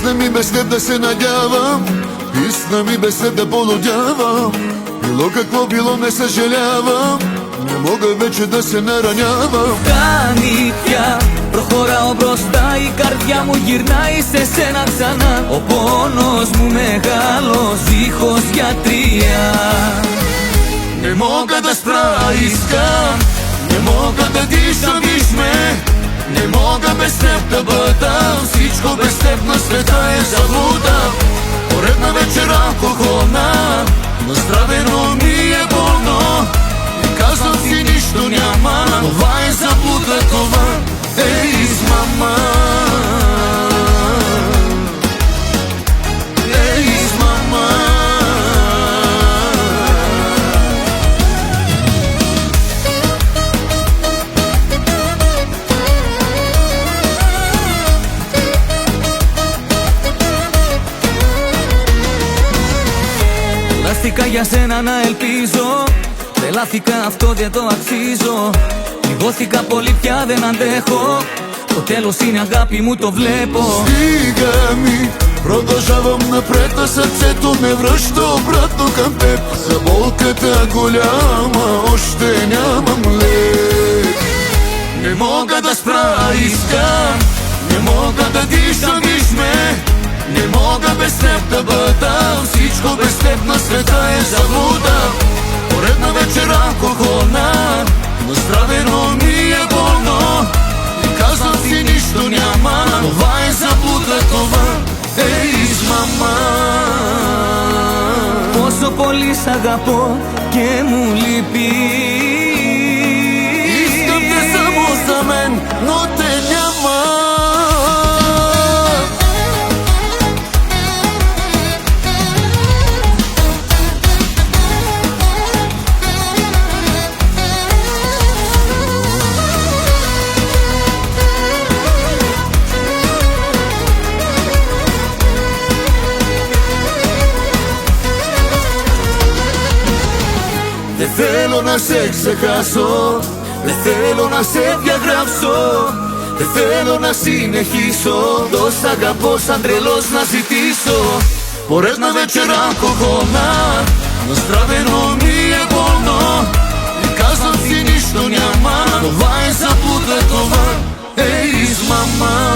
Писна ми без теб да се надявам, писна ми без теб да полудявам. Било какво било не съжалявам, не мога вече да се наранявам. Κάνει πια, προχωράω μπροστά, η καρδιά μου γυρνάει σε σένα ξανά. Ο πόνος μου μεγάλος, δίχως γιατρία. Не мога да справискам, не мога да дишам без ме. Не мога без теб да бъда, всичко без теб на света е заблуда. Поредна вечер алкохолна, настравено ми е болно. И казвам си нищо няма, това е заблуда, това е измама. Е измама. Τρελάθηκα για σένα να ελπίζω, τρελάθηκα αυτό δεν το αξίζω. Λιγώθηκα πολύ πια δεν αντέχω, το τέλος είναι αγάπη μου το βλέπω. Стига ми, продължавам напред, а сърцето ме връща обратно към теб. За болката голяма още нямам лек. Не мога да спра, искам, не мога да дишам без ме. Не мога без теб да бъда, всичко без теб на света е заблуда. Поредна вечер алкохолна, настравено ми е болно. И казвам си нищо няма, това е заблуда, това е измама. Πόσο πολύ σ' αγαπώ και μου λείπεις. Искам те само за мен, но те няма. Δεν θέλω να σε ξεχάσω, δεν θέλω να σε διαγράψω. Δεν θέλω να συνεχίσω, το σ' αγαπώ σαν τρελός να ζητήσω. Поредна вечер алкохолна, настравено ми е болно. И казвам си нищо няма, това е заблуда, това е измама.